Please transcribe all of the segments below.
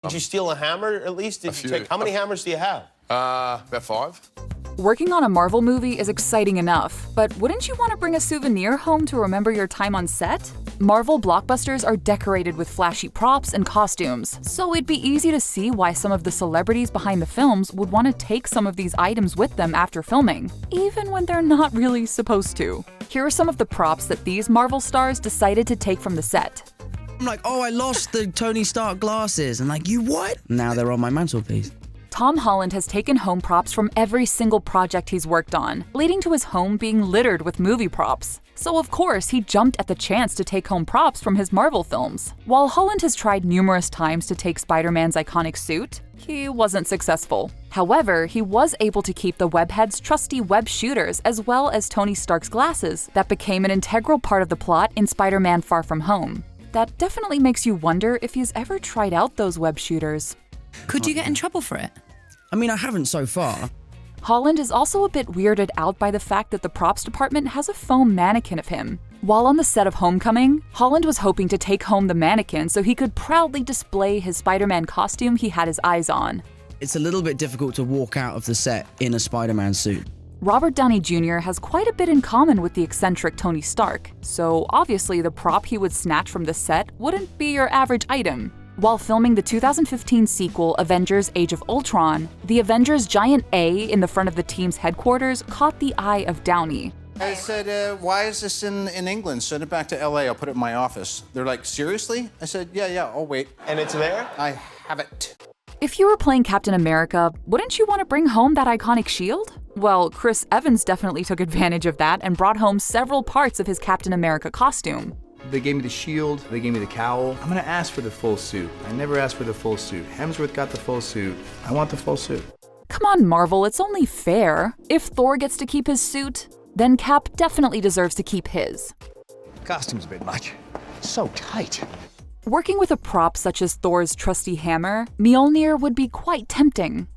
Did you steal a hammer at least? Did you take, how many hammers do you have? About 5. Working on a Marvel movie is exciting enough, but wouldn't you want to bring a souvenir home to remember your time on set? Marvel blockbusters are decorated with flashy props and costumes, so it'd be easy to see why some of the celebrities behind the films would want to take some of these items with them after filming, even when they're not really supposed to. Here are some of the props that these Marvel stars decided to take from the set. I'm like, oh, I lost the Tony Stark glasses. And like, you what? Now they're on my mantelpiece. Tom Holland has taken home props from every single project he's worked on, leading to his home being littered with movie props. So of course, he jumped at the chance to take home props from his Marvel films. While Holland has tried numerous times to take Spider-Man's iconic suit, he wasn't successful. However, he was able to keep the webhead's trusty web shooters as well as Tony Stark's glasses that became an integral part of the plot in Spider-Man Far From Home. That definitely makes you wonder if he's ever tried out those web shooters. Could you get in trouble for it? I mean, I haven't so far. Holland is also a bit weirded out by the fact that the props department has a foam mannequin of him. While on the set of Homecoming, Holland was hoping to take home the mannequin so he could proudly display his Spider-Man costume he had his eyes on. It's a little bit difficult to walk out of the set in a Spider-Man suit. Robert Downey Jr. has quite a bit in common with the eccentric Tony Stark, so obviously the prop he would snatch from the set wouldn't be your average item. While filming the 2015 sequel Avengers Age of Ultron, the Avengers' giant A in the front of the team's headquarters caught the eye of Downey. I said, why is this in England? Send it back to LA, I'll put it in my office. They're like, seriously? I said, yeah, I'll wait. And it's there? I have it. If you were playing Captain America, wouldn't you want to bring home that iconic shield? Well, Chris Evans definitely took advantage of that and brought home several parts of his Captain America costume. They gave me the shield, they gave me the cowl. I'm gonna ask for the full suit. I never asked for the full suit. Hemsworth got the full suit. I want the full suit. Come on, Marvel, it's only fair. If Thor gets to keep his suit, then Cap definitely deserves to keep his. Costume's a bit much. So tight. Working with a prop such as Thor's trusty hammer, Mjolnir would be quite tempting.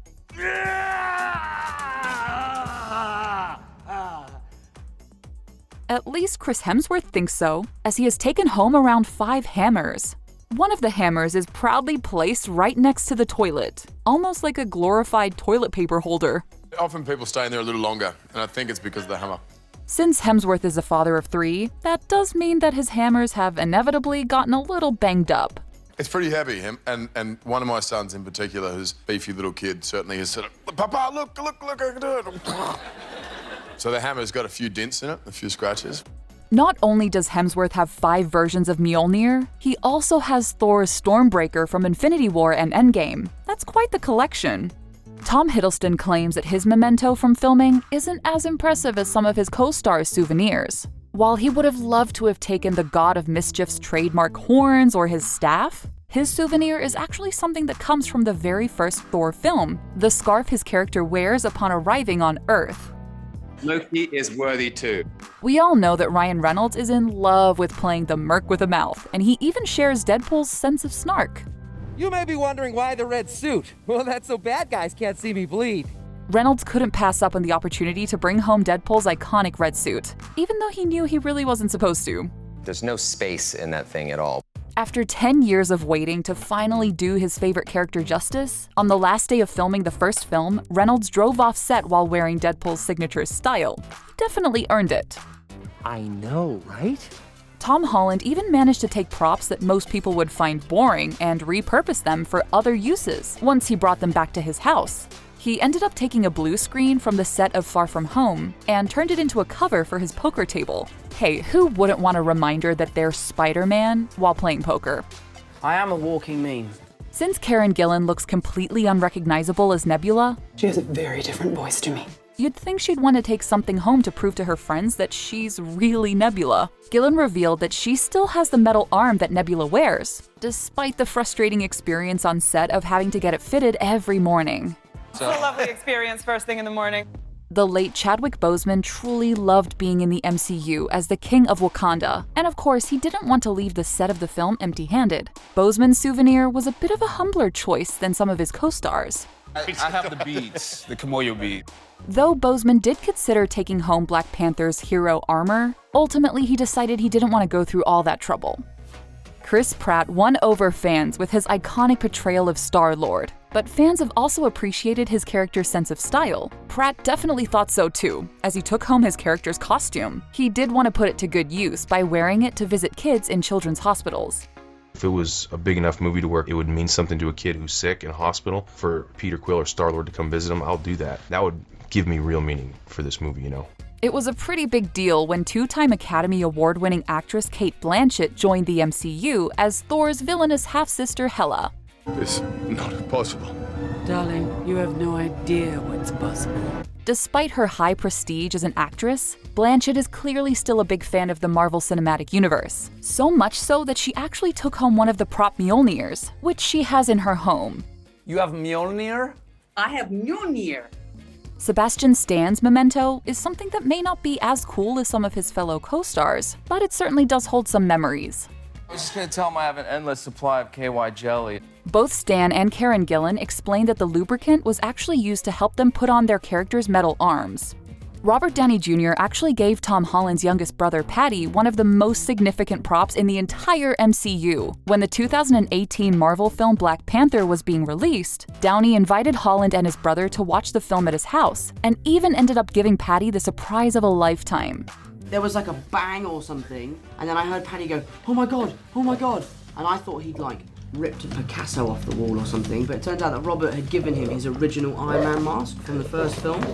At least Chris Hemsworth thinks so, as he has taken home around 5 hammers. One of the hammers is proudly placed right next to the toilet, almost like a glorified toilet paper holder. Often people stay in there a little longer, and I think it's because of the hammer. Since Hemsworth is a father of 3, that does mean that his hammers have inevitably gotten a little banged up. It's pretty heavy, and one of my sons in particular, who's a beefy little kid, certainly has said, Papa, look, I can do it. So the hammer's got a few dents in it, a few scratches. Not only does Hemsworth have 5 versions of Mjolnir, he also has Thor's Stormbreaker from Infinity War and Endgame. That's quite the collection. Tom Hiddleston claims that his memento from filming isn't as impressive as some of his co-stars' souvenirs. While he would have loved to have taken the God of Mischief's trademark horns or his staff, his souvenir is actually something that comes from the very first Thor film, the scarf his character wears upon arriving on Earth. Loki is worthy too. We all know that Ryan Reynolds is in love with playing the merc with a mouth, and he even shares Deadpool's sense of snark. You may be wondering why the red suit. Well, that's so bad guys can't see me bleed. Reynolds couldn't pass up on the opportunity to bring home Deadpool's iconic red suit, even though he knew he really wasn't supposed to. There's no space in that thing at all. After 10 years of waiting to finally do his favorite character justice, on the last day of filming the first film, Reynolds drove off set while wearing Deadpool's signature style. He definitely earned it. I know, right? Tom Holland even managed to take props that most people would find boring and repurpose them for other uses once he brought them back to his house. He ended up taking a blue screen from the set of Far From Home and turned it into a cover for his poker table. Hey, who wouldn't want a reminder that they're Spider-Man while playing poker? I am a walking meme. Since Karen Gillan looks completely unrecognizable as Nebula, she has a very different voice to me. You'd think she'd want to take something home to prove to her friends that she's really Nebula. Gillan revealed that she still has the metal arm that Nebula wears, despite the frustrating experience on set of having to get it fitted every morning. It's a lovely experience first thing in the morning. The late Chadwick Boseman truly loved being in the MCU as the King of Wakanda, and of course he didn't want to leave the set of the film empty-handed. Boseman's souvenir was a bit of a humbler choice than some of his co-stars. I have the beads, the Kimoyo bead. Though Boseman did consider taking home Black Panther's hero armor, ultimately he decided he didn't want to go through all that trouble. Chris Pratt won over fans with his iconic portrayal of Star-Lord, but fans have also appreciated his character's sense of style. Pratt definitely thought so too, as he took home his character's costume. He did want to put it to good use by wearing it to visit kids in children's hospitals. If it was a big enough movie to work, it would mean something to a kid who's sick in a hospital. For Peter Quill or Star-Lord to come visit him, I'll do that. That would give me real meaning for this movie, you know. It was a pretty big deal when two-time Academy Award-winning actress Cate Blanchett joined the MCU as Thor's villainous half-sister Hela. It's not possible. Darling, you have no idea what's possible. Despite her high prestige as an actress, Blanchett is clearly still a big fan of the Marvel Cinematic Universe. So much so that she actually took home one of the prop Mjolnirs, which she has in her home. You have Mjolnir? I have Mjolnir. Sebastian Stan's memento is something that may not be as cool as some of his fellow co-stars, but it certainly does hold some memories. I'm just gonna tell him I have an endless supply of KY jelly. Both Stan and Karen Gillan explained that the lubricant was actually used to help them put on their characters' metal arms. Robert Downey Jr. actually gave Tom Holland's youngest brother, Patty, one of the most significant props in the entire MCU. When the 2018 Marvel film Black Panther was being released, Downey invited Holland and his brother to watch the film at his house, and even ended up giving Patty the surprise of a lifetime. There was like a bang or something, and then I heard Patty go, "Oh my god, oh my god," and I thought he'd like ripped a Picasso off the wall or something, but it turned out that Robert had given him his original Iron Man mask from the first film.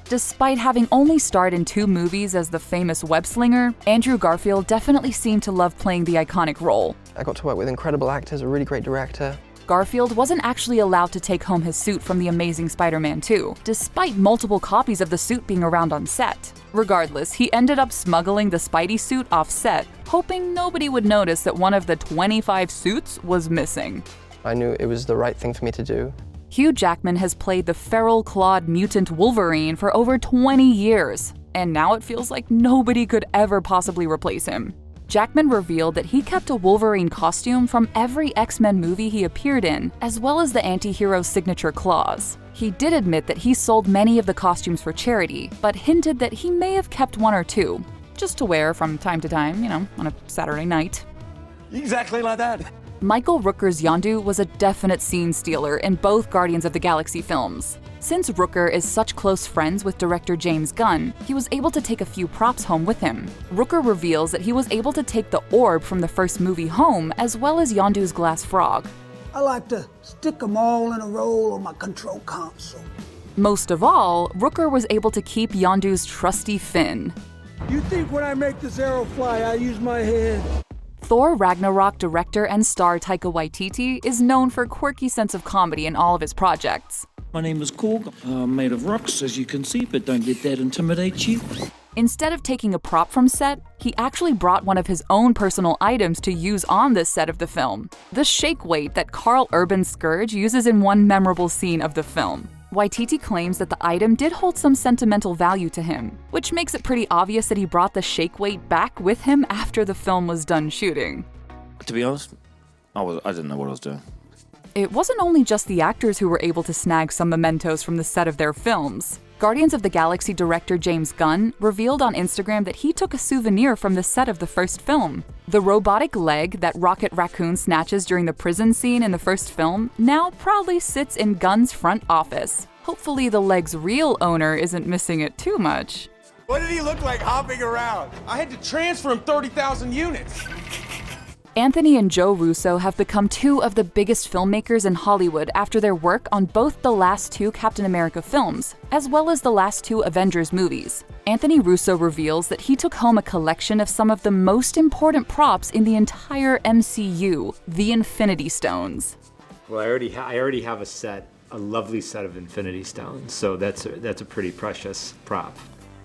Despite having only starred in 2 movies as the famous web-slinger, Andrew Garfield definitely seemed to love playing the iconic role. I got to work with incredible actors, a really great director. Garfield wasn't actually allowed to take home his suit from The Amazing Spider-Man 2, despite multiple copies of the suit being around on set. Regardless, he ended up smuggling the Spidey suit off set, hoping nobody would notice that one of the 25 suits was missing. I knew it was the right thing for me to do. Hugh Jackman has played the feral-clawed mutant Wolverine for over 20 years, and now it feels like nobody could ever possibly replace him. Jackman revealed that he kept a Wolverine costume from every X-Men movie he appeared in, as well as the anti-hero's signature claws. He did admit that he sold many of the costumes for charity, but hinted that he may have kept 1 or 2, just to wear from time to time, you know, on a Saturday night. Exactly like that. Michael Rooker's Yondu was a definite scene stealer in both Guardians of the Galaxy films. Since Rooker is such close friends with director James Gunn, he was able to take a few props home with him. Rooker reveals that he was able to take the orb from the first movie home, as well as Yondu's glass frog. I like to stick them all in a row on my control console. Most of all, Rooker was able to keep Yondu's trusty fin. You think when I make this arrow fly, I use my head? Thor Ragnarok director and star Taika Waititi is known for a quirky sense of comedy in all of his projects. My name is Korg. I'm made of rocks, as you can see, but don't let that intimidate you. Instead of taking a prop from set, he actually brought one of his own personal items to use on this set of the film, the shake weight that Karl Urban's Scourge uses in one memorable scene of the film. Waititi claims that the item did hold some sentimental value to him, which makes it pretty obvious that he brought the shake weight back with him after the film was done shooting. To be honest, I didn't know what I was doing. It wasn't only just the actors who were able to snag some mementos from the set of their films. Guardians of the Galaxy director James Gunn revealed on Instagram that he took a souvenir from the set of the first film. The robotic leg that Rocket Raccoon snatches during the prison scene in the first film now proudly sits in Gunn's front office. Hopefully the leg's real owner isn't missing it too much. What did he look like hopping around? I had to transfer him 30,000 units. Anthony and Joe Russo have become 2 of the biggest filmmakers in Hollywood after their work on both the last 2 Captain America films, as well as the last 2 Avengers movies. Anthony Russo reveals that he took home a collection of some of the most important props in the entire MCU, the Infinity Stones. Well, I already have a lovely set of Infinity Stones, so that's a pretty precious prop.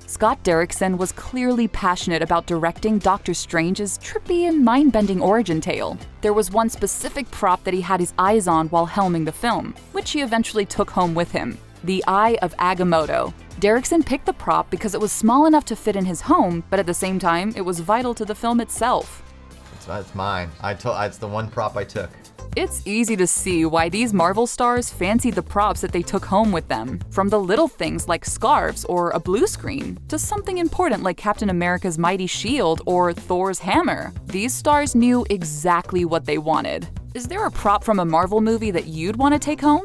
Scott Derrickson was clearly passionate about directing Doctor Strange's trippy and mind-bending origin tale. There was one specific prop that he had his eyes on while helming the film, which he eventually took home with him, the Eye of Agamotto. Derrickson picked the prop because it was small enough to fit in his home, but at the same time, it was vital to the film itself. It's mine. It's the one prop I took. It's easy to see why these Marvel stars fancied the props that they took home with them. From the little things like scarves or a blue screen, to something important like Captain America's mighty shield or Thor's hammer. These stars knew exactly what they wanted. Is there a prop from a Marvel movie that you'd want to take home?